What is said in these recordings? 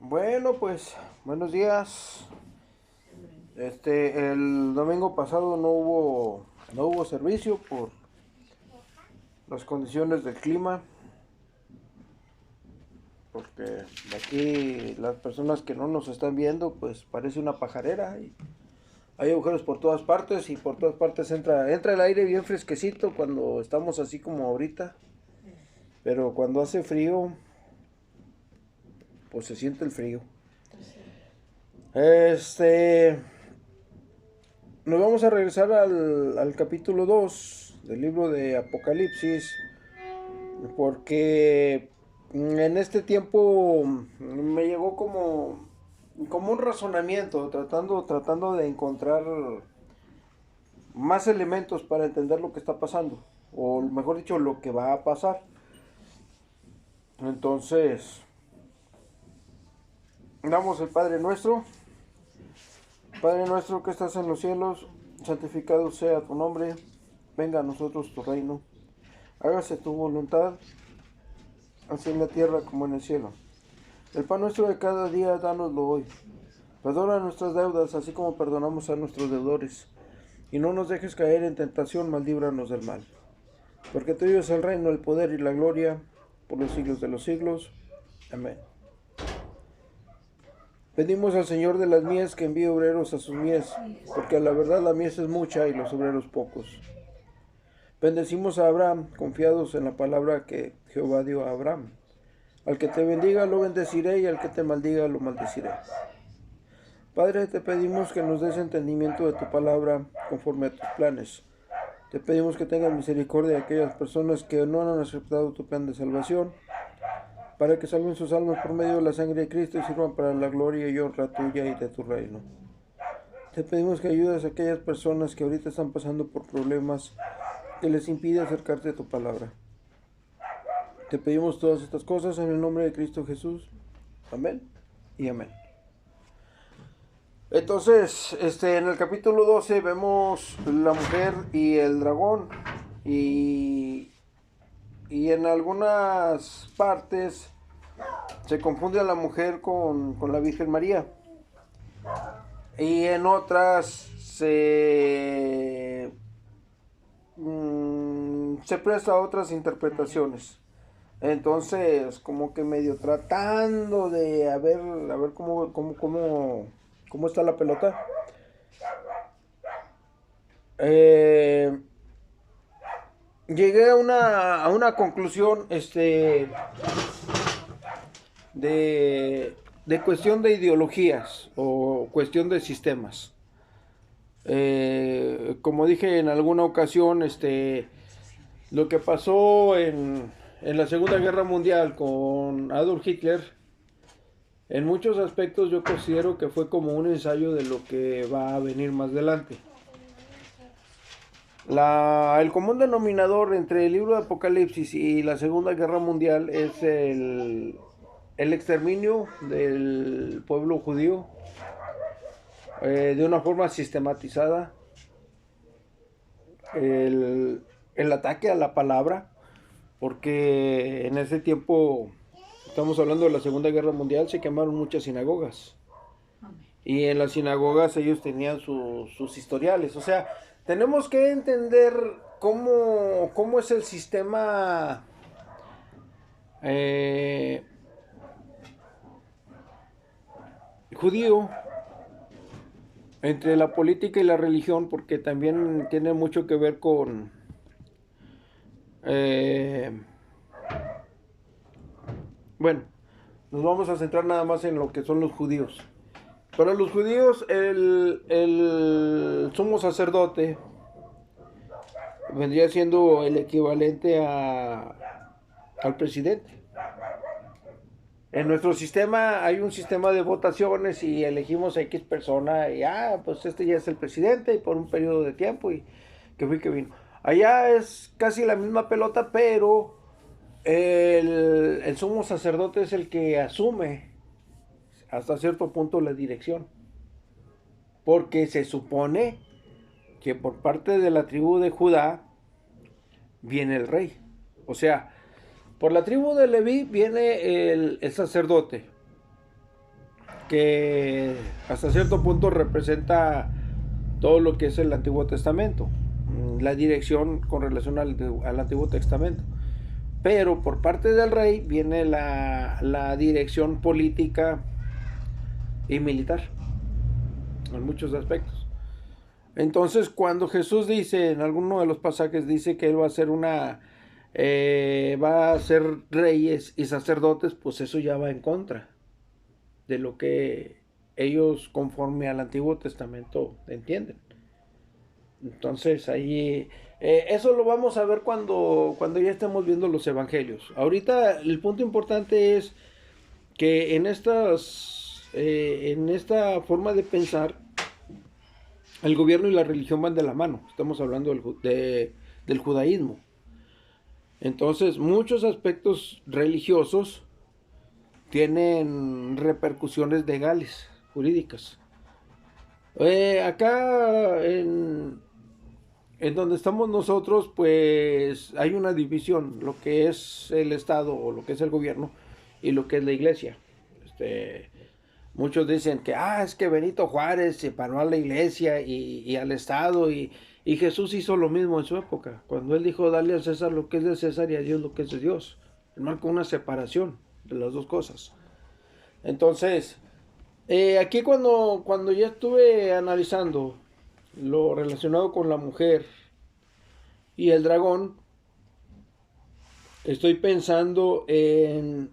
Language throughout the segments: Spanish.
Bueno, pues buenos días. El domingo pasado no hubo servicio por las condiciones del clima, porque aquí las personas que no nos están viendo, pues parece una pajarera y hay agujeros por todas partes y por todas partes entra el aire bien fresquecito cuando estamos así como ahorita, pero cuando hace frío, pues se siente el frío. Este, Nos vamos a regresar al capítulo 2 del libro de Apocalipsis, porque en este tiempo me llegó como un razonamiento, tratando de encontrar más elementos para entender lo que está pasando, o mejor dicho, lo que va a pasar. Entonces, damos el Padre Nuestro. Padre nuestro que estás en los cielos, santificado sea tu nombre, venga a nosotros tu reino, hágase tu voluntad, así en la tierra como en el cielo. El pan nuestro de cada día, dánoslo hoy. Perdona nuestras deudas, así como perdonamos a nuestros deudores. Y no nos dejes caer en tentación, mas líbranos del mal. Porque tuyo es el reino, el poder y la gloria, por los siglos de los siglos. Amén. Pedimos al Señor de las mies que envíe obreros a sus mies, porque a la verdad la mies es mucha y los obreros pocos. Bendecimos a Abraham, confiados en la palabra que Jehová dio a Abraham. Al que te bendiga lo bendeciré y al que te maldiga lo maldeciré. Padre, te pedimos que nos des entendimiento de tu palabra conforme a tus planes. Te pedimos que tengas misericordia de aquellas personas que no han aceptado tu plan de salvación, para que salven sus almas por medio de la sangre de Cristo y sirvan para la gloria y honra tuya y de tu reino. Te pedimos que ayudes a aquellas personas que ahorita están pasando por problemas que les impide acercarte a tu palabra. Te pedimos todas estas cosas en el nombre de Cristo Jesús. Amén y amén. Entonces, en el capítulo 12 vemos la mujer y el dragón. Y, y en algunas partes se confunde a la mujer con la Virgen María. Y en otras se presta a otras interpretaciones. Entonces, como que medio tratando de a ver cómo está la pelota. Eh, Llegué a una conclusión de cuestión de ideologías o cuestión de sistemas. Como dije en alguna ocasión, lo que pasó en la Segunda Guerra Mundial con Adolf Hitler, en muchos aspectos yo considero que fue como un ensayo de lo que va a venir más adelante. El común denominador entre el libro de Apocalipsis y la Segunda Guerra Mundial es el exterminio del pueblo judío de una forma sistematizada, el ataque a la palabra, porque en ese tiempo, estamos hablando de la Segunda Guerra Mundial, se quemaron muchas sinagogas. Y en las sinagogas ellos tenían sus historiales. O sea, tenemos que entender cómo es el sistema eh, judío entre la política y la religión, porque también tiene mucho que ver con eh, bueno, nos vamos a centrar nada más en lo que son los judíos. Para los judíos el sumo sacerdote vendría siendo el equivalente al presidente. En nuestro sistema hay un sistema de votaciones y elegimos a X persona y pues este ya es el presidente y por un periodo de tiempo y que fue que vino. Allá es casi la misma pelota, pero el sumo sacerdote es el que asume hasta cierto punto la dirección. Porque se supone que por parte de la tribu de Judá viene el rey. O sea, por la tribu de Leví viene el sacerdote. que hasta cierto punto representa todo lo que es el Antiguo Testamento, la dirección con relación al Antiguo Testamento. Pero por parte del rey viene la dirección política y militar, en muchos aspectos. Entonces, cuando Jesús dice, en alguno de los pasajes, dice que él va a ser va a ser reyes y sacerdotes, pues eso ya va en contra de lo que ellos, conforme al Antiguo Testamento, entienden. Entonces, ahí, eso lo vamos a ver cuando ya estemos viendo los evangelios. Ahorita, el punto importante es que en esta forma de pensar, el gobierno y la religión van de la mano. Estamos hablando del judaísmo. Entonces, muchos aspectos religiosos tienen repercusiones legales, jurídicas. Acá en donde estamos nosotros, pues hay una división, lo que es el Estado o lo que es el gobierno y lo que es la iglesia. Muchos dicen que es que Benito Juárez separó a la iglesia y al Estado y Jesús hizo lo mismo en su época, cuando él dijo dale a César lo que es de César y a Dios lo que es de Dios. Él marcó una separación de las dos cosas. Entonces, aquí cuando ya estuve analizando lo relacionado con la mujer y el dragón, estoy pensando en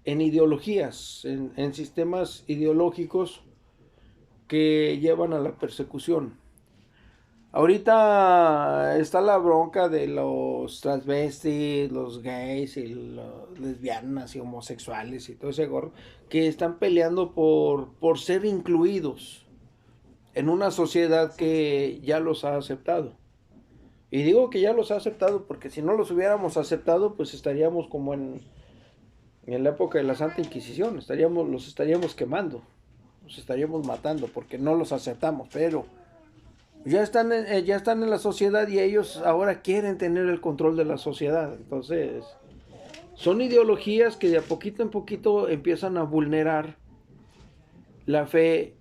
ideologías, en sistemas ideológicos que llevan a la persecución. Ahorita está la bronca de los transvestis, los gays y las lesbianas y homosexuales y todo ese gorro, que están peleando por ser incluidos en una sociedad que ya los ha aceptado. Y digo que ya los ha aceptado porque si no los hubiéramos aceptado, pues estaríamos como en la época de la Santa Inquisición, los estaríamos quemando, los estaríamos matando porque no los aceptamos, pero ya están en la sociedad y ellos ahora quieren tener el control de la sociedad. Entonces, son ideologías que de a poquito en poquito empiezan a vulnerar la fe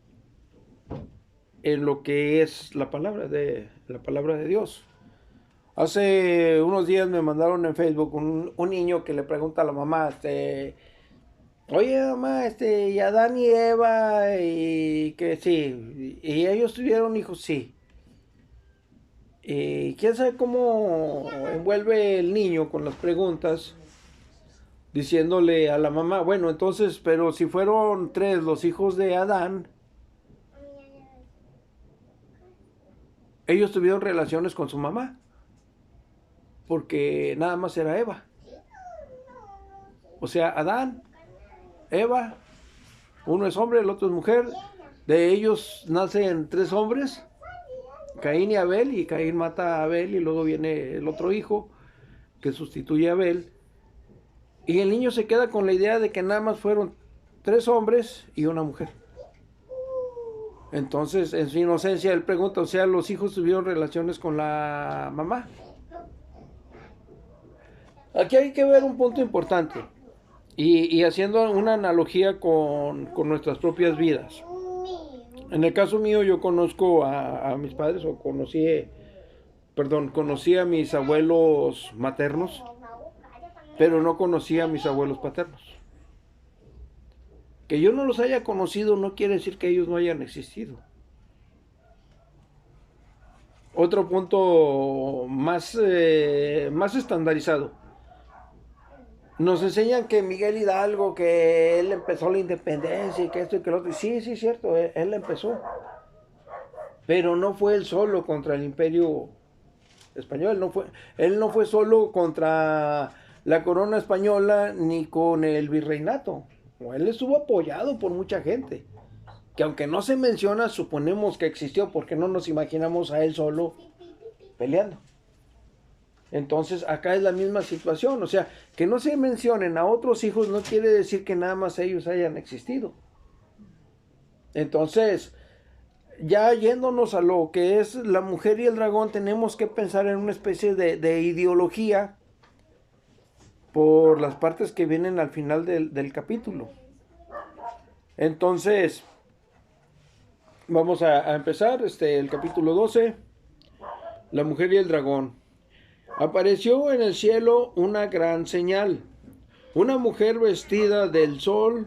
en lo que es la palabra de Dios. Hace unos días me mandaron en Facebook un niño que le pregunta a la mamá, oye mamá, y Adán y Eva, y que sí, y ellos tuvieron hijos, sí. Y quién sabe cómo envuelve el niño con las preguntas, diciéndole a la mamá, bueno, entonces, pero si fueron 3 los hijos de Adán, ellos tuvieron relaciones con su mamá, porque nada más era Eva. O sea, Adán, Eva, uno es hombre, el otro es mujer, de ellos nacen 3 hombres, Caín y Abel, y Caín mata a Abel y luego viene el otro hijo que sustituye a Abel, y el niño se queda con la idea de que nada más fueron 3 hombres y una mujer. Entonces, en su inocencia, él pregunta, o sea, los hijos tuvieron relaciones con la mamá. Aquí hay que ver un punto importante, y haciendo una analogía con nuestras propias vidas. En el caso mío, yo conozco a mis padres, o conocí a mis abuelos maternos, pero no conocí a mis abuelos paternos. Que yo no los haya conocido no quiere decir que ellos no hayan existido. Otro punto más estandarizado. Nos enseñan que Miguel Hidalgo, que él empezó la independencia y que esto y que lo otro. Sí, sí, cierto, él empezó. Pero no fue él solo contra el imperio español. Él no fue solo contra la corona española ni con el virreinato. Él estuvo apoyado por mucha gente, que aunque no se menciona, suponemos que existió, porque no nos imaginamos a él solo peleando. Entonces acá es la misma situación, o sea, que no se mencionen a otros hijos no quiere decir que nada más ellos hayan existido. Entonces, ya yéndonos a lo que es la mujer y el dragón, tenemos que pensar en una especie de ideología por las partes que vienen al final del capítulo. Entonces, vamos a empezar el capítulo 12, la mujer y el dragón. Apareció en el cielo una gran señal, una mujer vestida del sol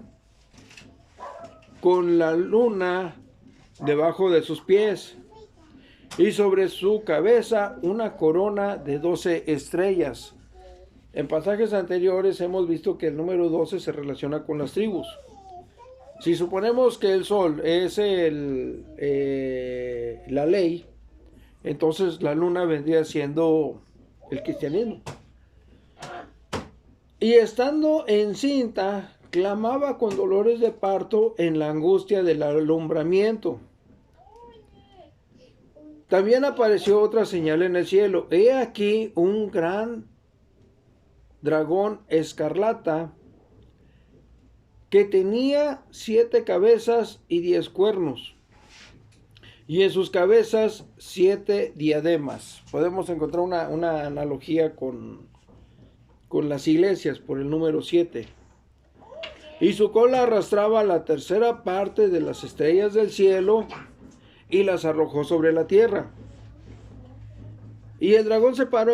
con la luna debajo de sus pies y sobre su cabeza una corona de 12 estrellas. En pasajes anteriores hemos visto que el número 12 se relaciona con las tribus. Si suponemos que el sol es la ley, entonces la luna vendría siendo el cristianismo. Y estando encinta, clamaba con dolores de parto en la angustia del alumbramiento. También apareció otra señal en el cielo. He aquí un gran dragón escarlata que tenía 7 cabezas y 10 cuernos, y en sus cabezas 7 diademas. Podemos encontrar una analogía con las iglesias por el número 7. Y su cola arrastraba la tercera parte de las estrellas del cielo y las arrojó sobre la tierra. Y el dragón se paró.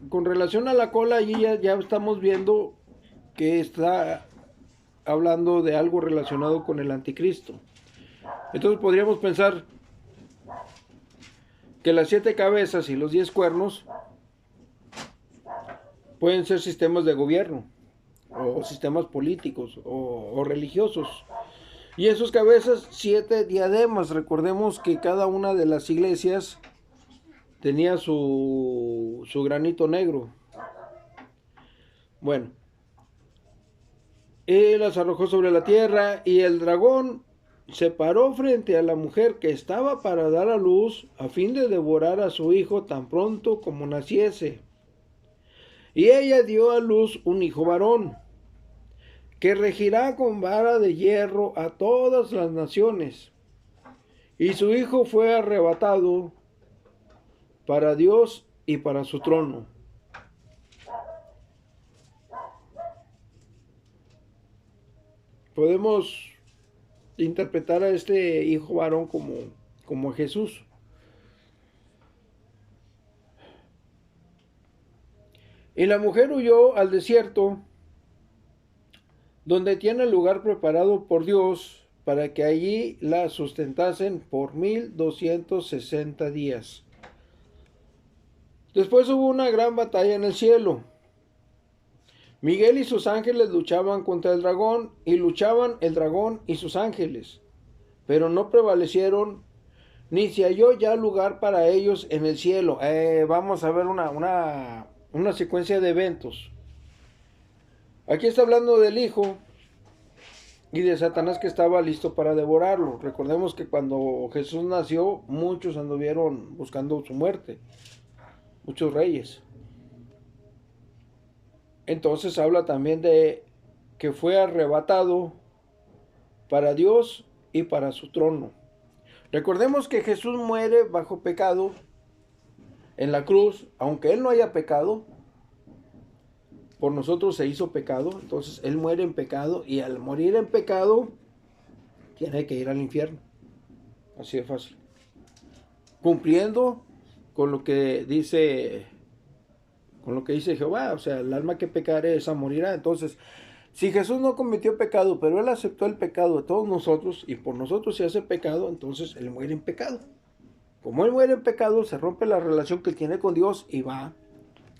Con relación a la cola, allí ya estamos viendo que está hablando de algo relacionado con el anticristo. Entonces podríamos pensar que las 7 cabezas y los 10 cuernos pueden ser sistemas de gobierno, o sistemas políticos, o religiosos. Y en sus cabezas 7 diademas. Recordemos que cada una de las iglesias tenía su granito negro. Bueno, y las arrojó sobre la tierra, y el dragón se paró frente a la mujer que estaba para dar a luz, a fin de devorar a su hijo tan pronto como naciese. Y ella dio a luz un hijo varón, que regirá con vara de hierro a todas las naciones. Y su hijo fue arrebatado para Dios y para su trono. Podemos interpretar a este hijo varón como a Jesús. Y la mujer huyó al desierto, donde tiene el lugar preparado por Dios para que allí la sustentasen por 1260 días. Después hubo una gran batalla en el cielo. Miguel y sus ángeles luchaban contra el dragón, y luchaban el dragón y sus ángeles, pero no prevalecieron, ni se halló ya lugar para ellos en el cielo. Vamos a ver una secuencia de eventos. Aquí está hablando del hijo y de Satanás, que estaba listo para devorarlo. Recordemos que cuando Jesús nació, muchos anduvieron buscando su muerte, muchos reyes. Entonces habla también de que fue arrebatado para Dios y para su trono. Recordemos que Jesús muere bajo pecado en la cruz, aunque Él no haya pecado, por nosotros se hizo pecado. Entonces Él muere en pecado, y al morir en pecado tiene que ir al infierno. Así de fácil. Cumpliendo con lo que dice Jehová, o sea, el alma que pecare esa morirá. Entonces, si Jesús no cometió pecado, pero Él aceptó el pecado de todos nosotros, y por nosotros se hace pecado, entonces Él muere en pecado. Como Él muere en pecado, se rompe la relación que tiene con Dios y va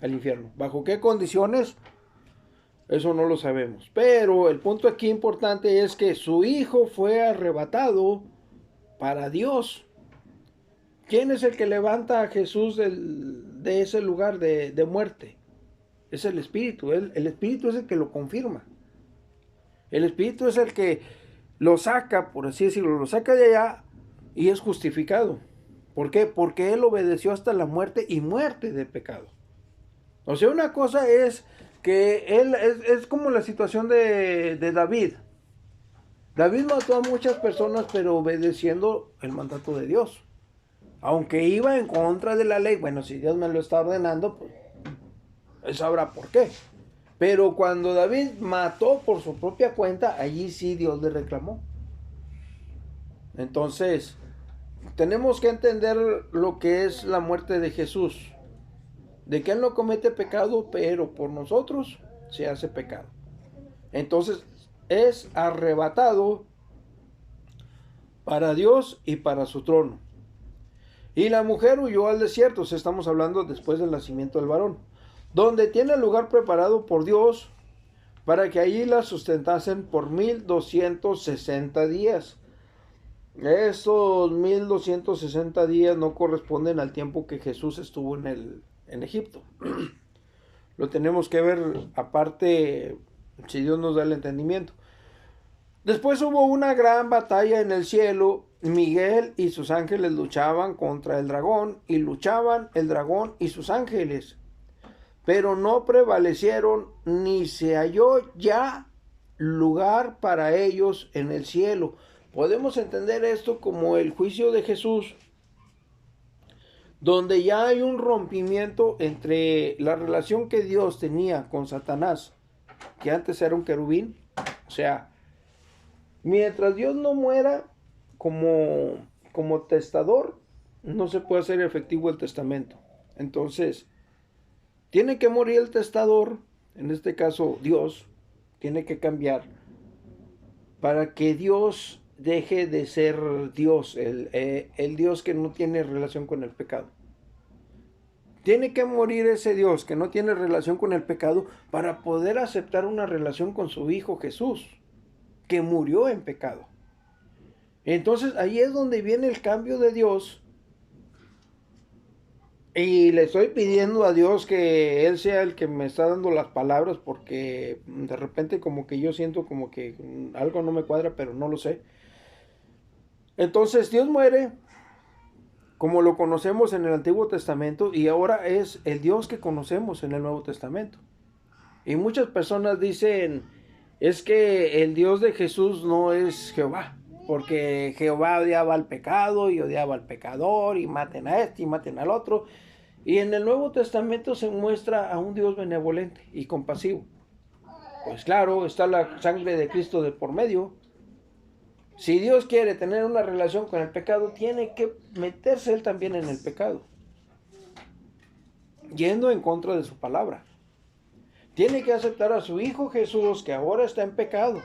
al infierno. ¿Bajo qué condiciones? Eso no lo sabemos. Pero el punto aquí importante es que su hijo fue arrebatado para Dios. ¿Quién es el que levanta a Jesús de ese lugar de muerte? Es el Espíritu. El Espíritu es el que lo confirma. El Espíritu es el que lo saca, por así decirlo, lo saca de allá y es justificado. ¿Por qué? Porque Él obedeció hasta la muerte, y muerte de pecado. O sea, una cosa es que Él es como la situación de David. David mató a muchas personas, pero obedeciendo el mandato de Dios. Aunque iba en contra de la ley. Bueno, si Dios me lo está ordenando, pues Él sabrá por qué. Pero cuando David mató por su propia cuenta, allí sí Dios le reclamó. Entonces, tenemos que entender lo que es la muerte de Jesús. De que Él no comete pecado, pero por nosotros se hace pecado. Entonces, es arrebatado para Dios y para su trono. Y la mujer huyó al desierto, estamos hablando después del nacimiento del varón, donde tiene el lugar preparado por Dios para que allí la sustentasen por 1260 días. Esos 1260 días no corresponden al tiempo que Jesús estuvo en Egipto. Lo tenemos que ver aparte, si Dios nos da el entendimiento. Después hubo una gran batalla en el cielo. Miguel y sus ángeles luchaban contra el dragón, y luchaban el dragón y sus ángeles, pero no prevalecieron, ni se halló ya lugar para ellos en el cielo. Podemos entender esto como el juicio de Jesús, donde ya hay un rompimiento entre la relación que Dios tenía con Satanás, que antes era un querubín. O sea, mientras Dios no muera como testador, no se puede hacer efectivo el testamento. Entonces, tiene que morir el testador, en este caso Dios, tiene que cambiar para que Dios deje de ser Dios, el Dios que no tiene relación con el pecado. Tiene que morir ese Dios que no tiene relación con el pecado para poder aceptar una relación con su Hijo Jesús, que murió en pecado. Entonces ahí es donde viene el cambio de Dios. Y le estoy pidiendo a Dios que Él sea el que me está dando las palabras, porque de repente como que yo siento como que algo no me cuadra, pero no lo sé. Entonces Dios muere como lo conocemos en el Antiguo Testamento, y ahora es el Dios que conocemos en el Nuevo Testamento. Y muchas personas dicen, es que el Dios de Jesús no es Jehová, porque Jehová odiaba al pecado y odiaba al pecador, y maten a este y maten al otro. Y en el Nuevo Testamento se muestra a un Dios benevolente y compasivo. Pues claro, está la sangre de Cristo de por medio. Si Dios quiere tener una relación con el pecado, tiene que meterse Él también en el pecado, yendo en contra de su palabra. Tiene que aceptar a su Hijo Jesús, que ahora está en pecado.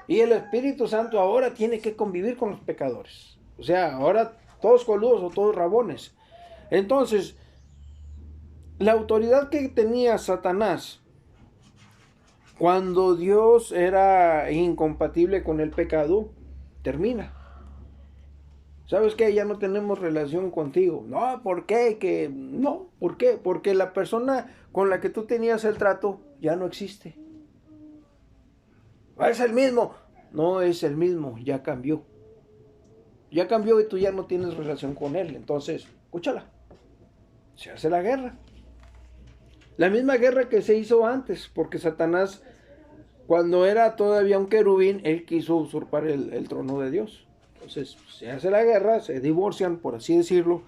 Y el Espíritu Santo ahora tiene que convivir con los pecadores. O sea, ahora todos coludos o todos rabones. Entonces, la autoridad que tenía Satanás cuando Dios era incompatible con el pecado, termina. ¿Sabes qué? Ya no tenemos relación contigo. No, ¿por qué? No, ¿por qué? Porque la persona con la que tú tenías el trato ya no existe. ¿Es el mismo? No es el mismo, ya cambió. Ya cambió y tú ya no tienes relación con él. Entonces, escúchala. Se hace la guerra. La misma guerra que se hizo antes, porque Satanás, cuando era todavía un querubín, él quiso usurpar el trono de Dios. Entonces, se hace la guerra, se divorcian, por así decirlo.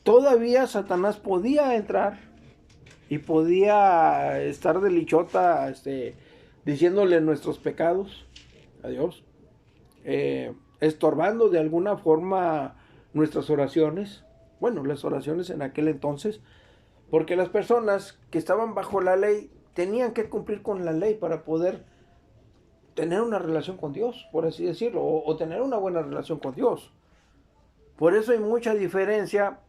Todavía Satanás podía entrar y podía estar de lichota, diciéndole nuestros pecados a Dios, estorbando de alguna forma nuestras oraciones. Bueno, las oraciones en aquel entonces, porque las personas que estaban bajo la ley tenían que cumplir con la ley para poder tener una relación con Dios, por así decirlo, o tener una buena relación con Dios. Por eso hay mucha diferencia.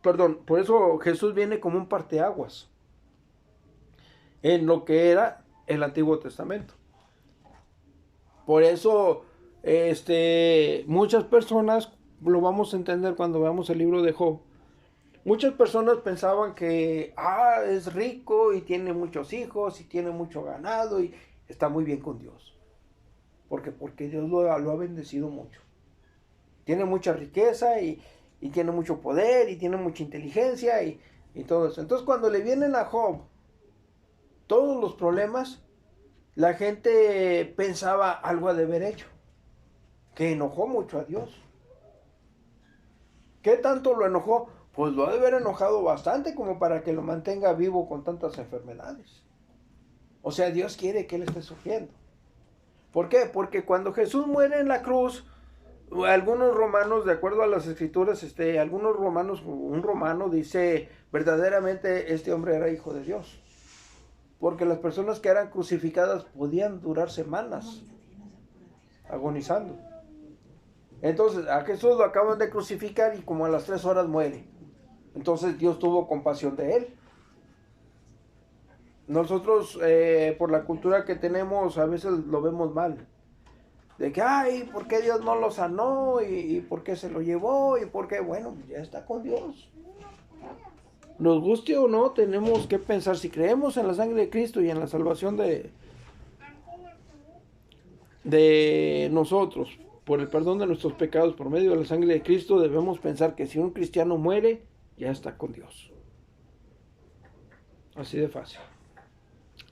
Por eso Jesús viene como un parteaguas en lo que era el Antiguo Testamento. Por eso muchas personas, lo vamos a entender cuando veamos el libro de Job, muchas personas pensaban que es rico y tiene muchos hijos y tiene mucho ganado y está muy bien con Dios. Porque Dios lo ha bendecido mucho. Tiene mucha riqueza y tiene mucho poder y tiene mucha inteligencia y todo eso. Entonces cuando le vienen a Job todos los problemas, la gente pensaba algo ha de haber hecho, que enojó mucho a Dios. ¿Qué tanto lo enojó? pues lo ha de haber enojado bastante como para que lo mantenga vivo con tantas enfermedades. O sea, Dios quiere que él esté sufriendo. ¿Por qué? Porque cuando Jesús muere en la cruz, algunos romanos, de acuerdo a las escrituras, algunos romanos, un romano dice, verdaderamente este hombre era hijo de Dios. Porque las personas que eran crucificadas podían durar semanas agonizando. Entonces a Jesús lo acaban de crucificar y como a las 3 horas muere. Entonces Dios tuvo compasión de él. Nosotros por la cultura que tenemos a veces lo vemos mal. De que, ay, ¿por qué Dios no lo sanó? ¿Y por qué se lo llevó? ¿Y por qué? Bueno, ya está con Dios. Nos guste o no, tenemos que pensar, si creemos en la sangre de Cristo y en la salvación de nosotros, por el perdón de nuestros pecados por medio de la sangre de Cristo, debemos pensar que si un cristiano muere, ya está con Dios. Así de fácil.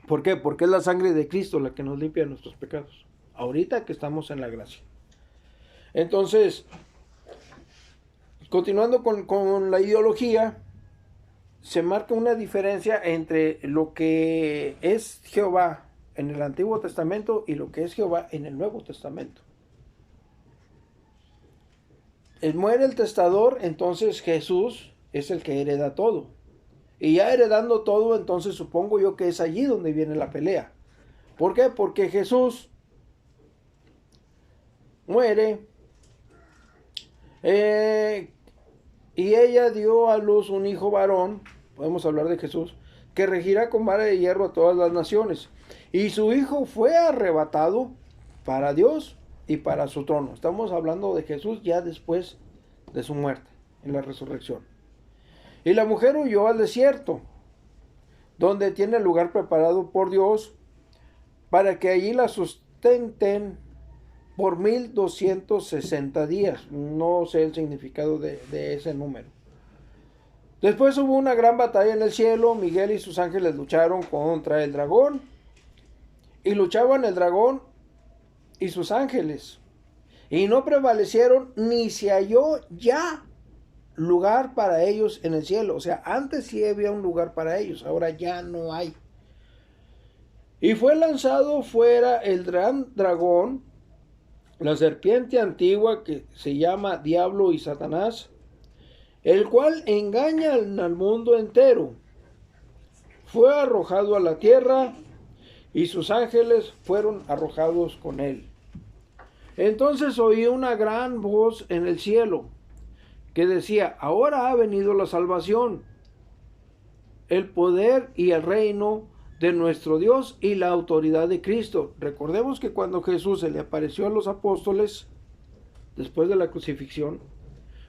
¿Por qué? Porque es la sangre de Cristo la que nos limpia de nuestros pecados. Ahorita que estamos en la gracia. Entonces, continuando con la ideología, se marca una diferencia entre lo que es Jehová en el Antiguo Testamento y lo que es Jehová en el Nuevo Testamento. Muere el testador, entonces Jesús es el que hereda todo. Y ya heredando todo, entonces supongo yo que es allí donde viene la pelea. ¿Por qué? Porque Jesús muere y ella dio a luz un hijo varón, podemos hablar de Jesús, que regirá con vara de hierro a todas las naciones. Y su hijo fue arrebatado para Dios y para su trono. Estamos hablando de Jesús ya después de su muerte, en la resurrección. Y la mujer huyó al desierto, donde tiene lugar preparado por Dios, para que allí la sustenten por 1260 días. No sé el significado de ese número. Después hubo una gran batalla en el cielo. Miguel y sus ángeles lucharon contra el dragón. Y luchaban el dragón y sus ángeles. Y no prevalecieron, ni se halló ya lugar para ellos en el cielo. O sea, antes sí había un lugar para ellos, ahora ya no hay. Y fue lanzado fuera el gran dragón, la serpiente antigua que se llama Diablo y Satanás, el cual engaña al mundo entero. Fue arrojado a la tierra y sus ángeles fueron arrojados con él. Entonces oí una gran voz en el cielo que decía, ahora ha venido la salvación, el poder y el reino de nuestro Dios y la autoridad de Cristo. Recordemos que cuando Jesús se le apareció a los apóstoles, después de la crucifixión,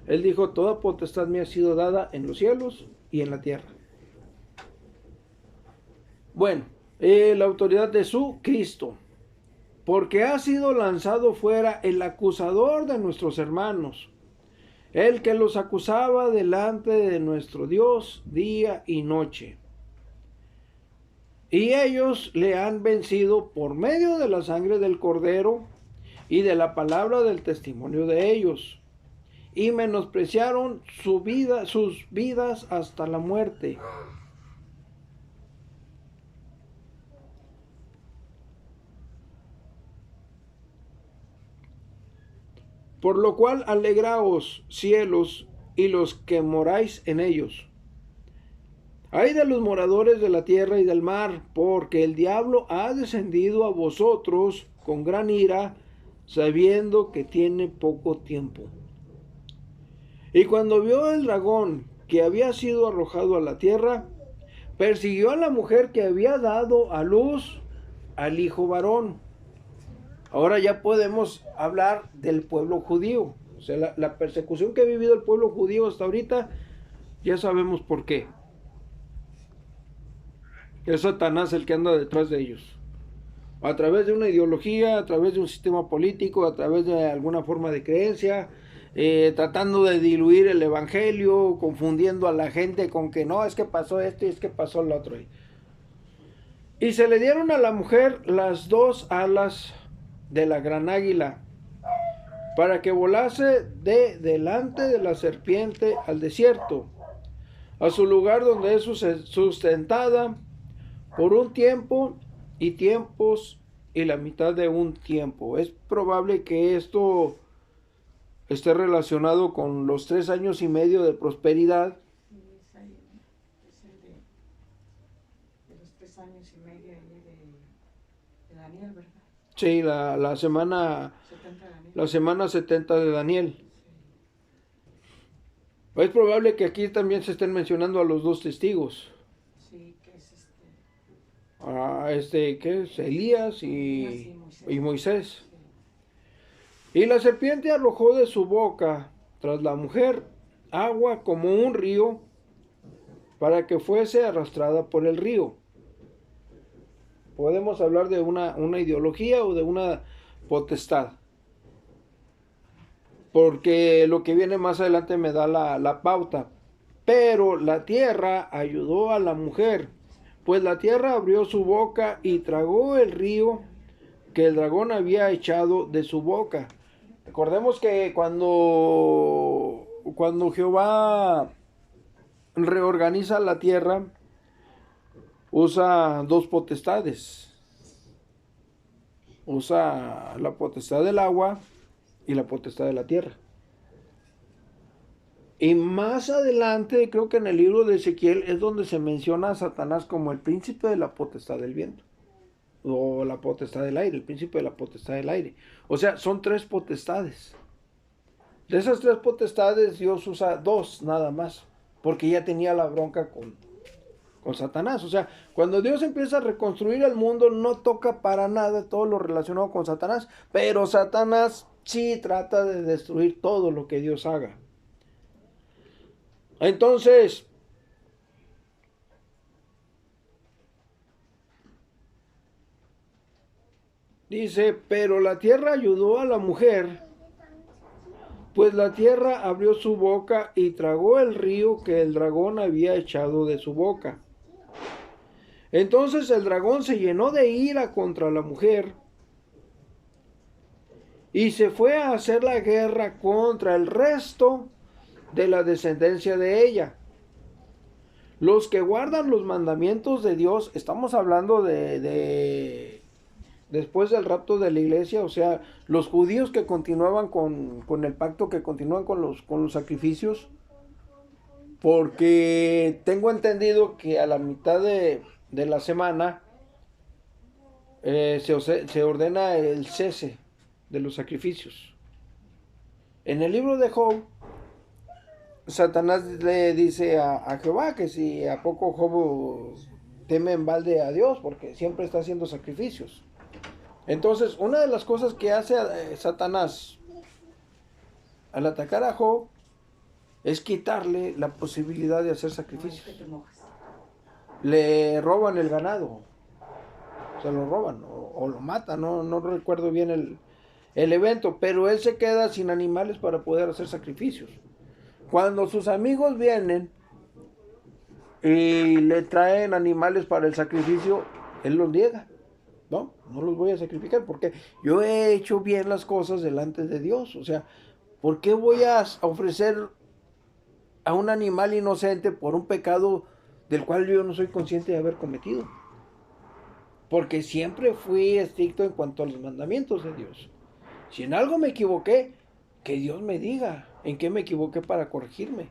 él dijo, toda potestad me ha sido dada en los cielos y en la tierra. Bueno, la autoridad de su Cristo, porque ha sido lanzado fuera el acusador de nuestros hermanos, el que los acusaba delante de nuestro Dios día y noche. Y ellos le han vencido por medio de la sangre del Cordero y de la palabra del testimonio de ellos. Y menospreciaron sus vidas hasta la muerte. Por lo cual alegraos, cielos, y los que moráis en ellos. Ay de los moradores de la tierra y del mar, porque el diablo ha descendido a vosotros con gran ira, sabiendo que tiene poco tiempo. Y cuando vio el dragón que había sido arrojado a la tierra, persiguió a la mujer que había dado a luz al hijo varón. Ahora ya podemos hablar del pueblo judío. O sea, la persecución que ha vivido el pueblo judío hasta ahorita, ya sabemos por qué. Es Satanás el que anda detrás de ellos. A través de una ideología, a través de un sistema político, a través de alguna forma de creencia, tratando de diluir el evangelio, confundiendo a la gente con que no, es que pasó esto y es que pasó lo otro. Y se le dieron a la mujer las 2 alas de la gran águila, para que volase de delante de la serpiente al desierto, a su lugar donde es sustentada por un tiempo y tiempos y la mitad de un tiempo. Es probable que esto esté relacionado con los 3 años y medio de prosperidad. Sí, es el de los 3 años y medio ahí de Daniel, ¿verdad? Sí, la semana 70 de Daniel. la semana 70 de Daniel. Sí. Es probable que aquí también se estén mencionando a los 2 testigos. Sí, que es ¿Qué es? Elías y y Moisés. Sí. Y la serpiente arrojó de su boca tras la mujer agua como un río para que fuese arrastrada por el río. Podemos hablar de una ideología o de una potestad. Porque lo que viene más adelante me da la pauta. Pero la tierra ayudó a la mujer, pues la tierra abrió su boca y tragó el río que el dragón había echado de su boca. Recordemos que cuando Jehová reorganiza la tierra, usa 2 potestades. Usa la potestad del agua y la potestad de la tierra. Y más adelante, creo que en el libro de Ezequiel es donde se menciona a Satanás como el príncipe de la potestad del viento. O la potestad del aire, el príncipe de la potestad del aire. O sea, son 3 potestades. De esas 3 potestades, Dios usa 2 nada más. Porque ya tenía la bronca con Satanás. O sea, cuando Dios empieza a reconstruir el mundo, no toca para nada todo lo relacionado con Satanás. Pero Satanás sí trata de destruir todo lo que Dios haga. Entonces, dice, pero la tierra ayudó a la mujer, pues la tierra abrió su boca y tragó el río que el dragón había echado de su boca. Entonces el dragón se llenó de ira contra la mujer y se fue a hacer la guerra contra el resto de la descendencia de ella. Los que guardan los mandamientos de Dios, estamos hablando de después del rapto de la iglesia, o sea, los judíos que continuaban con el pacto, que continúan con los sacrificios, porque tengo entendido que a la mitad de la semana se ordena el cese de los sacrificios. En el libro de Job, Satanás le dice a Jehová que si a poco Job teme en balde a Dios, porque siempre está haciendo sacrificios. Entonces, una de las cosas que hace Satanás al atacar a Job es quitarle la posibilidad de hacer sacrificios. Le roban el ganado, se lo roban o lo matan, no recuerdo bien el evento, pero él se queda sin animales para poder hacer sacrificios. Cuando sus amigos vienen y le traen animales para el sacrificio, él los niega. No los voy a sacrificar porque yo he hecho bien las cosas delante de Dios. O sea, ¿por qué voy a ofrecer a un animal inocente por un pecado del cual yo no soy consciente de haber cometido? Porque siempre fui estricto en cuanto a los mandamientos de Dios. Si en algo me equivoqué, que Dios me diga en qué me equivoqué para corregirme.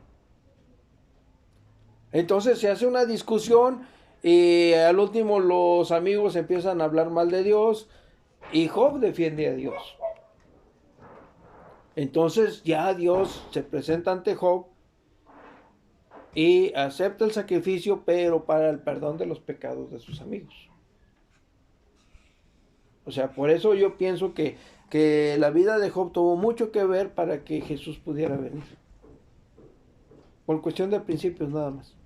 Entonces se hace una discusión y al último los amigos empiezan a hablar mal de Dios y Job defiende a Dios. Entonces ya Dios se presenta ante Job y acepta el sacrificio, pero para el perdón de los pecados de sus amigos. O sea, por eso yo pienso que la vida de Job tuvo mucho que ver para que Jesús pudiera venir. Por cuestión de principios nada más.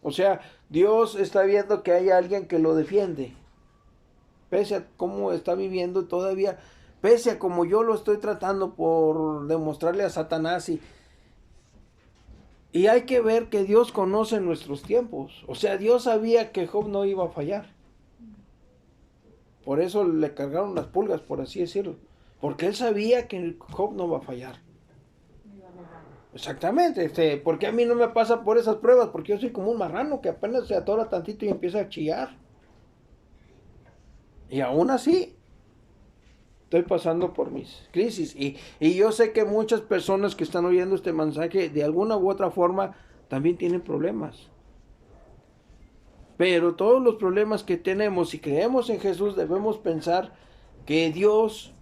O sea, Dios está viendo que hay alguien que lo defiende. Pese a cómo está viviendo todavía, pese a como yo lo estoy tratando por demostrarle a Satanás. Y hay que ver que Dios conoce nuestros tiempos. O sea, Dios sabía que Job no iba a fallar. Por eso le cargaron las pulgas, por así decirlo. Porque él sabía que Job no va a fallar. Exactamente, ¿por qué a mí no me pasa por esas pruebas? Porque yo soy como un marrano que apenas se atora tantito y empieza a chillar. Y aún así, estoy pasando por mis crisis. Y yo sé que muchas personas que están oyendo este mensaje, de alguna u otra forma, también tienen problemas. Pero todos los problemas que tenemos, si creemos en Jesús, debemos pensar que Dios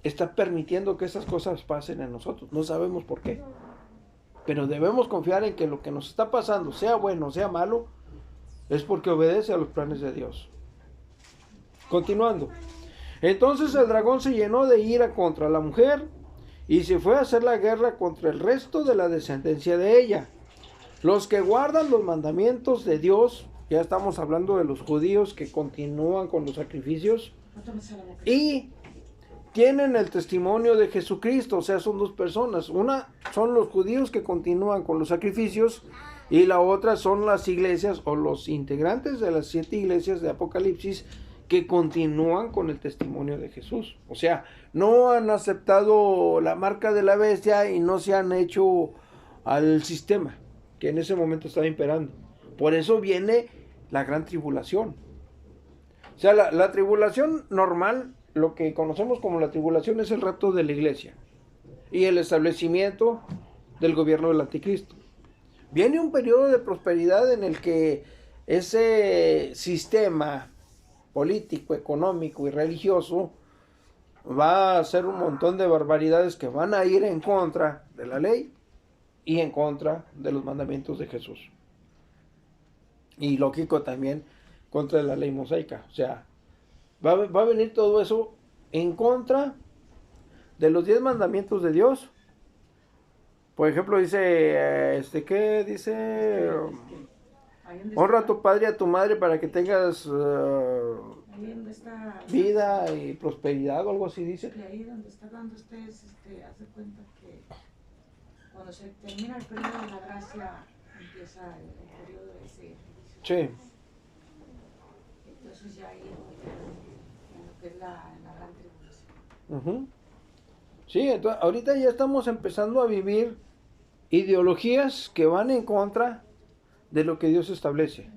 está permitiendo que esas cosas pasen en nosotros. No sabemos por qué. Pero debemos confiar en que lo que nos está pasando, sea bueno o sea malo, es porque obedece a los planes de Dios. Continuando. Entonces el dragón se llenó de ira contra la mujer y se fue a hacer la guerra contra el resto de la descendencia de ella. Los que guardan los mandamientos de Dios, ya estamos hablando de los judíos que continúan con los sacrificios, y tienen el testimonio de Jesucristo, o sea, son dos personas. Una son los judíos que continúan con los sacrificios y la otra son las iglesias o los integrantes de las 7 iglesias de Apocalipsis que continúan con el testimonio de Jesús. O sea, no han aceptado la marca de la bestia y no se han hecho al sistema que en ese momento estaba imperando. Por eso viene la gran tribulación. O sea, la tribulación normal, lo que conocemos como la tribulación, es el rapto de la iglesia y el establecimiento del gobierno del anticristo. Viene un periodo de prosperidad en el que ese sistema político, económico y religioso va a hacer un montón de barbaridades que van a ir en contra de la ley y en contra de los mandamientos de Jesús. Y lógico también contra la ley mosaica. O sea, va a venir todo eso en contra de los 10 mandamientos de Dios. Por ejemplo, dice, ¿qué dice? Honra a tu padre y a tu madre para que tengas vida y prosperidad o algo así dice. Ahí donde está dando ustedes, haz de cuenta que cuando se termina el periodo de la gracia, empieza el periodo de ese. Sí. Entonces ya ahí en lo que es la gran tribulación. Uh-huh. Sí, entonces ahorita ya estamos empezando a vivir ideologías que van en contra de lo que Dios establece.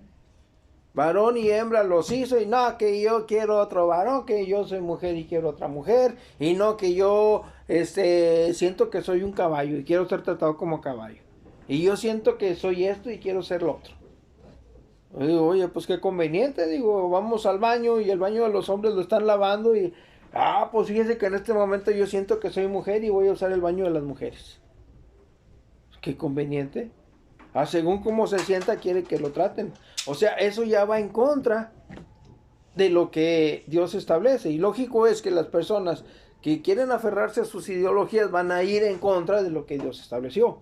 Varón y hembra los hizo y no que yo quiero otro varón, que yo soy mujer y quiero otra mujer, y no que yo siento que soy un caballo y quiero ser tratado como caballo. Y yo siento que soy esto y quiero ser lo otro. Yo digo, oye, pues qué conveniente, digo, vamos al baño y el baño de los hombres lo están lavando y, pues fíjese que en este momento yo siento que soy mujer y voy a usar el baño de las mujeres. Qué conveniente. Según cómo se sienta quiere que lo traten. O sea, eso ya va en contra de lo que Dios establece. Y lógico es que las personas que quieren aferrarse a sus ideologías van a ir en contra de lo que Dios estableció.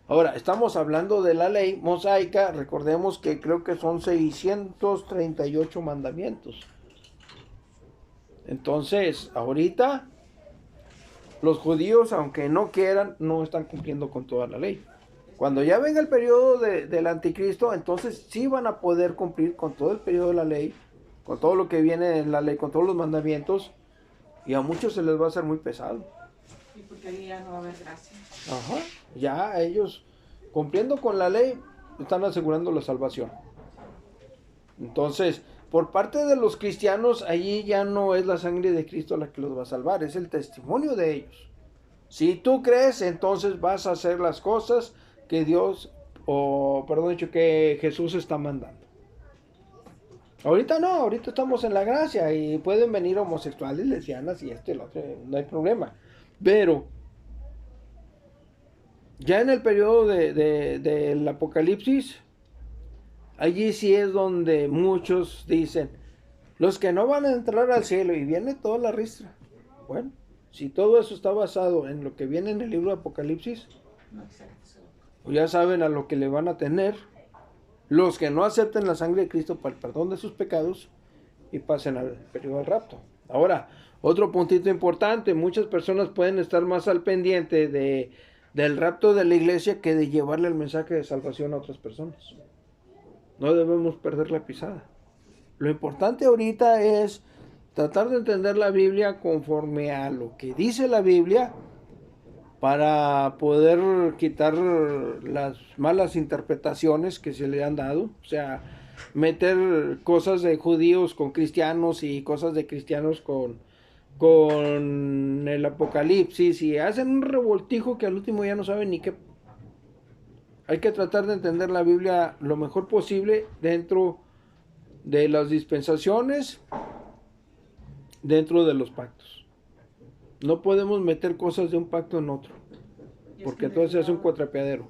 Ahora, estamos hablando de la ley mosaica. Recordemos que creo que son 638 mandamientos. Entonces, ahorita los judíos, aunque no quieran, no están cumpliendo con toda la ley. Cuando ya venga el periodo del anticristo, entonces sí van a poder cumplir con todo el periodo de la ley, con todo lo que viene en la ley, con todos los mandamientos, y a muchos se les va a hacer muy pesado. Sí, porque ahí ya no va a haber gracia. Ajá, ya ellos, cumpliendo con la ley, están asegurando la salvación. Entonces, por parte de los cristianos, allí ya no es la sangre de Cristo la que los va a salvar, es el testimonio de ellos. Si tú crees, entonces vas a hacer las cosas que que Jesús está mandando. Ahorita no, ahorita estamos en la gracia y pueden venir homosexuales, lesbianas y el otro, no hay problema. Pero ya en el periodo del Apocalipsis, allí sí es donde muchos dicen, los que no van a entrar al cielo, y viene toda la ristra. Bueno, si todo eso está basado en lo que viene en el libro de Apocalipsis, ya saben a lo que le van a tener los que no acepten la sangre de Cristo para el perdón de sus pecados y pasen al periodo del rapto. Ahora, otro puntito importante, muchas personas pueden estar más al pendiente del rapto de la iglesia que de llevarle el mensaje de salvación a otras personas. No debemos perder la pisada. Lo importante ahorita es tratar de entender la Biblia conforme a lo que dice la Biblia para poder quitar las malas interpretaciones que se le han dado, o sea, meter cosas de judíos con cristianos y cosas de cristianos con el Apocalipsis, y hacen un revoltijo que al último ya no saben ni qué. Hay que tratar de entender la Biblia lo mejor posible dentro de las dispensaciones, dentro de los pactos. No podemos meter cosas de un pacto en otro, Y es que porque en entonces es un realidad, cuatrapeadero.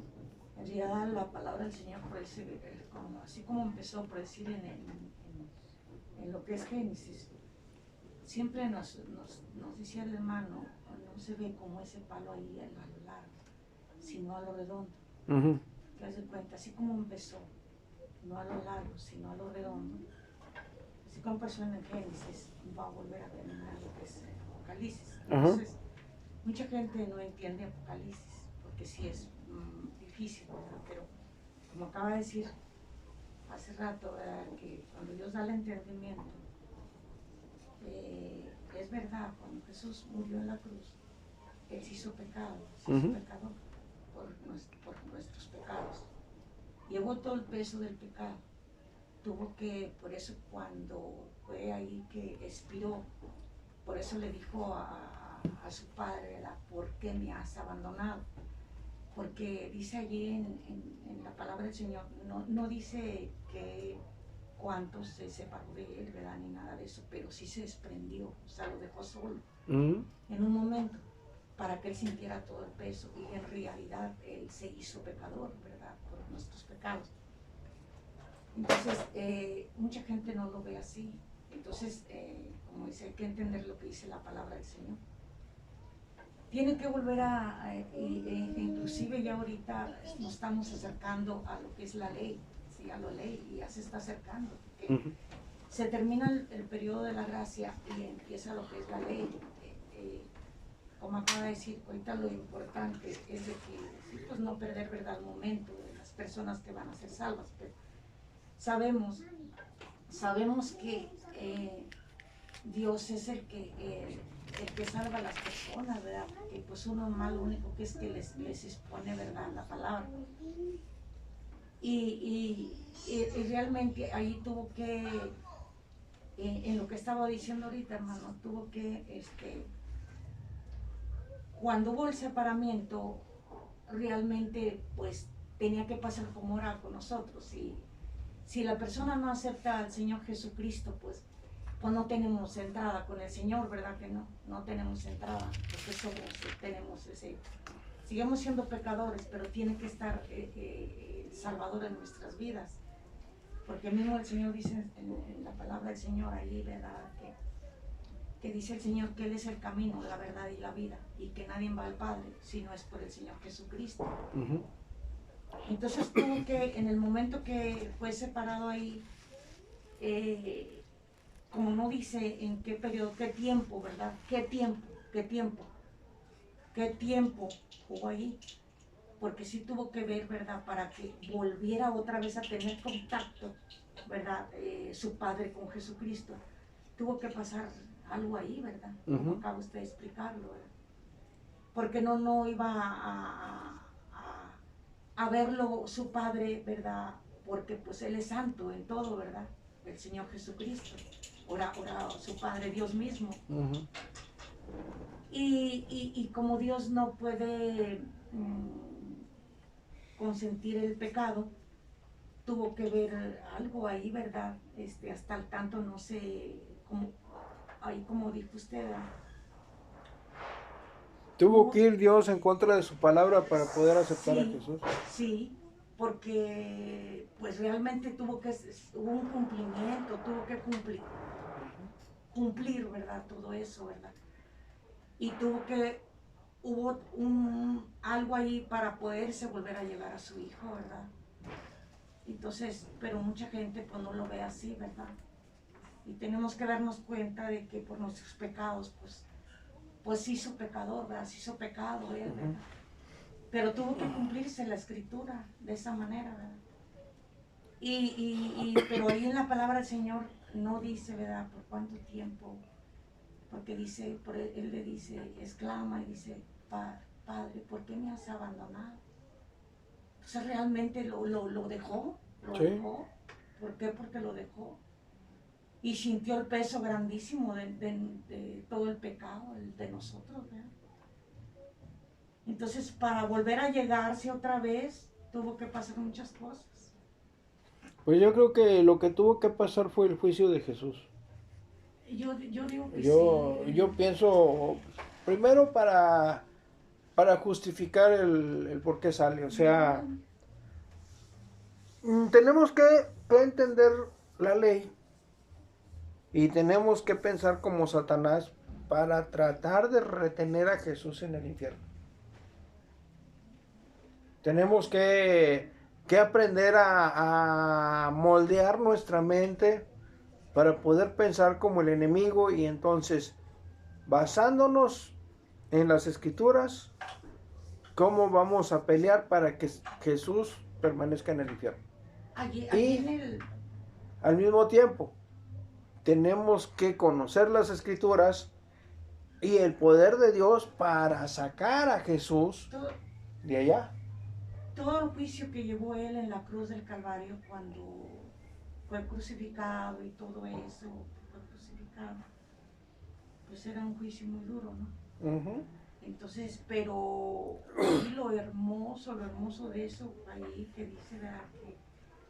en realidad la palabra del Señor, pues, así como empezó por decir en lo que es Génesis, siempre nos decía el hermano, no se ve como ese palo ahí a lo largo, sino a lo redondo. Uh-huh. Te das cuenta, así como empezó, no a lo largo, sino a lo redondo, así como empezó en el Génesis, va a volver a terminar lo que es Apocalipsis. Entonces, mucha gente no entiende Apocalipsis, porque sí es difícil, ¿verdad? Pero como acaba de decir hace rato, ¿verdad? Que cuando Dios da el entendimiento, es verdad, cuando Jesús murió en la cruz, Él se hizo pecado, se hizo pecador por nuestros pecados. Llevó todo el peso del pecado. Tuvo que, por eso cuando fue ahí que expiró, por eso le dijo a su padre, ¿verdad? ¿Por qué me has abandonado? Porque dice allí en la palabra del Señor, no dice que cuánto se separó de él, ¿verdad? Ni nada de eso, pero sí se desprendió, o sea, lo dejó solo en un momento para que él sintiera todo el peso, y en realidad él se hizo pecador, ¿verdad? Por nuestros pecados. Entonces, mucha gente no lo ve así. Entonces, como dice, hay que entender lo que dice la palabra del Señor. Tiene que volver inclusive ya ahorita nos estamos acercando a lo que es la ley, ¿sí? A la ley, y ya se está acercando. Se termina el periodo de la gracia y empieza lo que es la ley. Como acaba de decir, ahorita lo importante es de que, sí, pues no perder, ¿verdad?, el momento de las personas que van a ser salvas, pero sabemos que Dios es el que salva a las personas, ¿verdad? Porque pues uno mal lo único que es que les expone, ¿verdad?, la palabra. Y realmente ahí tuvo que, en lo que estaba diciendo ahorita, hermano, tuvo que, cuando hubo el separamiento, realmente pues tenía que pasar como era con nosotros. Y si la persona no acepta al Señor Jesucristo, pues no tenemos entrada con el Señor, ¿verdad que no? No tenemos entrada, porque seguimos siendo pecadores, pero tiene que estar el Salvador en nuestras vidas. Porque mismo el Señor dice en la palabra del Señor ahí, ¿verdad? Que dice el Señor que Él es el camino, la verdad y la vida, y que nadie va al Padre si no es por el Señor Jesucristo. Entonces tuvo que, en el momento que fue separado ahí, como no dice en qué periodo, qué tiempo, ¿verdad? ¿Qué tiempo jugó ahí? Porque sí tuvo que ver, ¿verdad? Para que volviera otra vez a tener contacto, ¿verdad? Su padre con Jesucristo. Tuvo que pasar algo ahí, ¿verdad? Como acaba usted de explicarlo, ¿verdad? Porque no iba a verlo su padre, ¿verdad? Porque pues Él es santo en todo, ¿verdad? El Señor Jesucristo. Ora su Padre, Dios mismo. Y como Dios no puede consentir el pecado, tuvo que ver algo ahí, ¿verdad? Hasta el tanto, no sé, ahí como dijo usted, ¿verdad? Tuvo que ir Dios en contra de su palabra para poder aceptar a Jesús. Sí, porque pues realmente hubo un cumplimiento, tuvo que cumplir, ¿verdad? Todo eso, ¿verdad? Y hubo algo ahí para poderse volver a llevar a su hijo, ¿verdad? Entonces, pero mucha gente pues no lo ve así, ¿verdad? Y tenemos que darnos cuenta de que por nuestros pecados, pues se hizo pecador, ¿verdad? Se hizo pecado él, ¿verdad? Pero tuvo que cumplirse la escritura de esa manera, ¿verdad? Pero ahí en la palabra del Señor no dice, ¿verdad?, por cuánto tiempo, porque dice, él le dice, exclama y dice, Padre, ¿por qué me has abandonado? Entonces realmente lo dejó, Sí. dejó. ¿Por qué? Porque lo dejó. Y sintió el peso grandísimo de todo el pecado, el de nosotros, ¿verdad? Entonces, para volver a llegarse otra vez, tuvo que pasar muchas cosas. Pues yo creo que lo que tuvo que pasar fue el juicio de Jesús. Yo digo que sí. Yo pienso, primero para justificar el por qué sale. O sea, tenemos que entender la ley y tenemos que pensar como Satanás para tratar de retener a Jesús en el infierno. Tenemos que aprender a moldear nuestra mente para poder pensar como el enemigo, y entonces, basándonos en las escrituras, cómo vamos a pelear para que Jesús permanezca en el infierno. Allí Y en el... al mismo tiempo, tenemos que conocer las escrituras y el poder de Dios para sacar a Jesús de allá. Todo el juicio que llevó él en la cruz del Calvario cuando fue crucificado y todo eso, fue crucificado, pues era un juicio muy duro, ¿no? Uh-huh. Entonces, pero y lo hermoso de eso, ahí que dice, ¿verdad?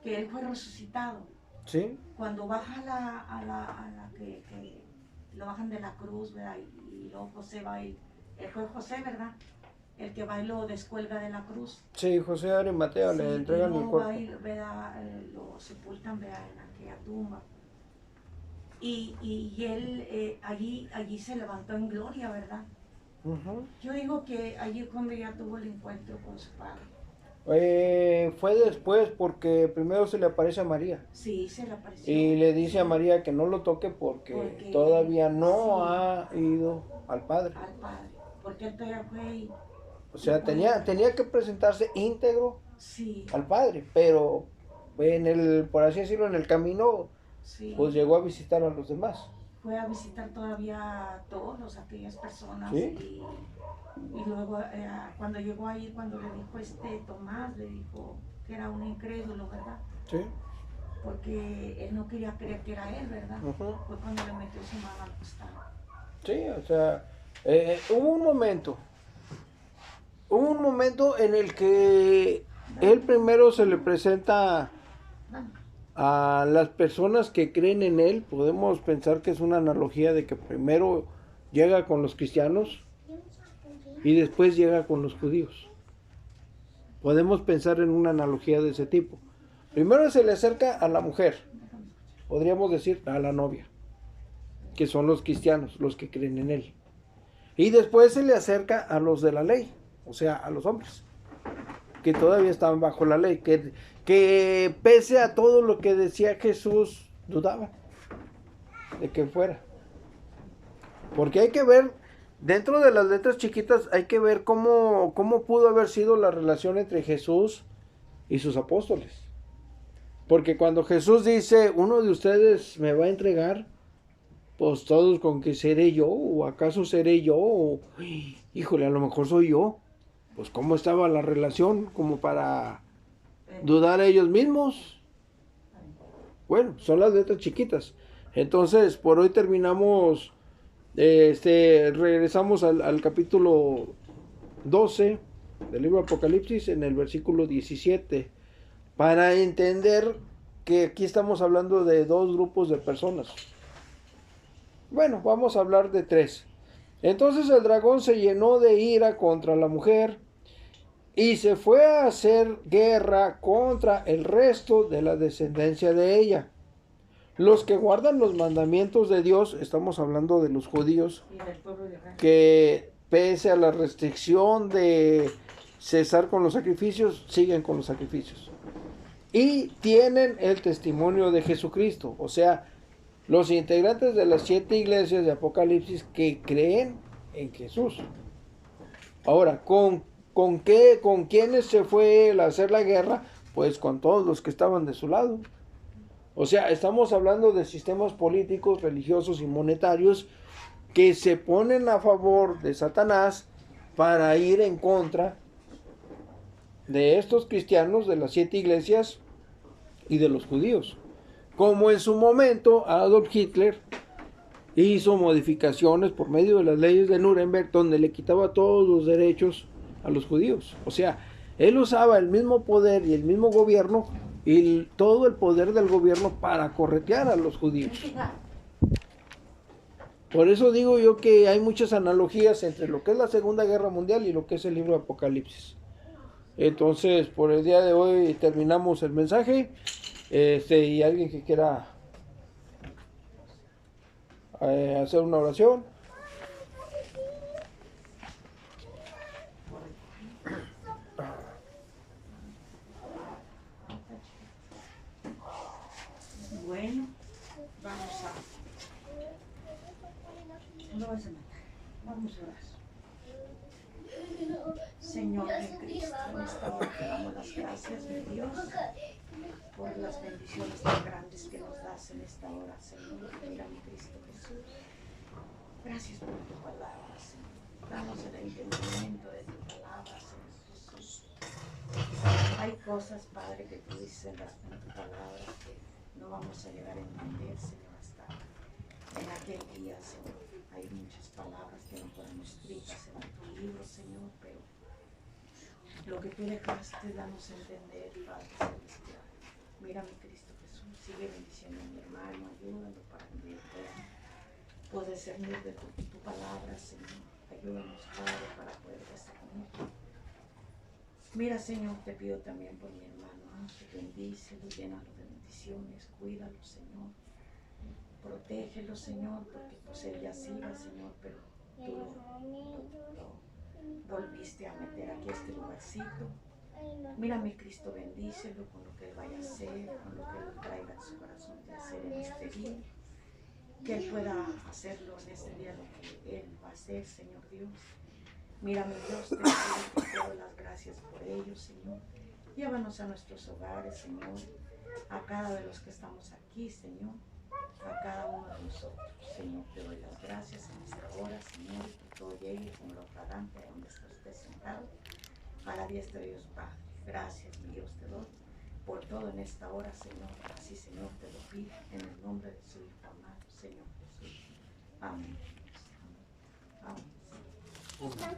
Que él fue resucitado. Sí. Cuando baja a la que lo bajan de la cruz, ¿verdad? Y luego José va y fue José, ¿verdad? El que va y lo descuelga de la cruz. Sí, José de Arimatea, sí, le entregan el cuerpo. Va y, ¿verdad? Lo sepultan, ¿verdad? En aquella tumba. Y él allí se levantó en gloria, ¿verdad? Uh-huh. Yo digo que allí fue cuando ya tuvo el encuentro con su padre. Fue después, porque primero se le aparece a María. Sí, se le apareció. Y le dice a María que no lo toque porque todavía no ha ido al Padre. Al Padre, porque él todavía fue. O sea, tenía que presentarse íntegro, sí, al Padre, pero por así decirlo, en el camino, sí, pues llegó a visitar a los demás. Fue a visitar todavía a todos, aquellas personas. ¿Sí? Y luego cuando llegó ahí, cuando le dijo Tomás, le dijo que era un incrédulo, ¿verdad? Sí. Porque él no quería creer que era él, ¿verdad? Uh-huh. Fue cuando le metió su mano al costado. Sí, o sea, hubo un momento en el que él primero se le presenta a las personas que creen en él. Podemos pensar que es una analogía de que primero llega con los cristianos y después llega con los judíos. Podemos pensar en una analogía de ese tipo. Primero se le acerca a la mujer, podríamos decir a la novia, que son los cristianos, los que creen en él. Y después se le acerca a los de la ley, o sea, a los hombres, que todavía estaban bajo la ley, que pese a todo lo que decía Jesús, dudaban de que fuera. Porque hay que ver, dentro de las letras chiquitas, hay que ver cómo pudo haber sido la relación entre Jesús y sus apóstoles. Porque cuando Jesús dice, uno de ustedes me va a entregar, pues todos con que seré yo, o acaso seré yo, o híjole, a lo mejor soy yo. Pues cómo estaba la relación, como para dudar a ellos mismos. Bueno, son las letras chiquitas. Entonces, por hoy terminamos, regresamos al capítulo 12 del libro Apocalipsis, en el versículo 17, para entender que aquí estamos hablando de dos grupos de personas. Bueno, vamos a hablar de tres. Entonces el dragón se llenó de ira contra la mujer y se fue a hacer guerra contra el resto de la descendencia de ella. Los que guardan los mandamientos de Dios, estamos hablando de los judíos, que pese a la restricción de cesar con los sacrificios, siguen con los sacrificios. Y tienen el testimonio de Jesucristo, o sea, los integrantes de las 7 iglesias de Apocalipsis que creen en Jesús. Ahora, ¿con quiénes se fue él a hacer la guerra? Pues con todos los que estaban de su lado. O sea, estamos hablando de sistemas políticos, religiosos y monetarios que se ponen a favor de Satanás para ir en contra de estos cristianos de las 7 iglesias y de los judíos. Como en su momento Adolf Hitler hizo modificaciones por medio de las leyes de Nuremberg donde le quitaba todos los derechos a los judíos. O sea, él usaba el mismo poder y el mismo gobierno y todo el poder del gobierno para corretear a los judíos. Por eso digo yo que hay muchas analogías entre lo que es la Segunda Guerra Mundial y lo que es el libro de Apocalipsis. Entonces, por el día de hoy terminamos el mensaje. Y alguien que quiera hacer una oración. Bueno, no vas a matar. Vamos a orar. Señor en Cristo, en esta hora te damos las gracias, mi Dios, por las bendiciones tan grandes que nos das en esta hora, Señor. Mira, mi Cristo Jesús. Gracias por tu palabra, Señor. Danos el entendimiento de tu palabra, Señor Jesús. Hay cosas, Padre, que tú dices en tu palabra que no vamos a llegar a entender, Señor, hasta en aquel día, Señor. Hay muchas palabras que no fueron escritas en tu libro, Señor, pero lo que tú dejaste, danos a entender, Padre Celestial. Mira, mi Cristo Jesús, sigue bendiciendo a mi hermano, ayúdalo para que pueda discernir de tu palabra, Señor. Ayúdanos, Padre, para poder discernir. Mira, Señor, te pido también por mi hermano, que bendícelo, llénalo de bendiciones, cuídalo, Señor. Protégelo, Señor, porque pues él ya se iba, Señor, pero tú lo volviste a meter aquí a este lugarcito. Mira, mi Cristo, bendícelo con lo que él vaya a hacer, con lo que él traiga en su corazón de hacer en este día. Que él pueda hacerlo en este día lo que él va a hacer, Señor Dios. Mira, mi Dios, te doy las gracias por ello, Señor. Llévanos a nuestros hogares, Señor, a cada de los que estamos aquí, Señor, a cada uno de nosotros. Señor, te doy las gracias en esta hora, Señor, que todo llegue como lo fragante a donde estés sentado. A la diestra de Dios, Padre. Gracias, mi Dios, te doy por todo en esta hora, Señor. Así, Señor, te lo pido en el nombre de su Hijo amado, Señor Jesús. Amén. Amén. Amén.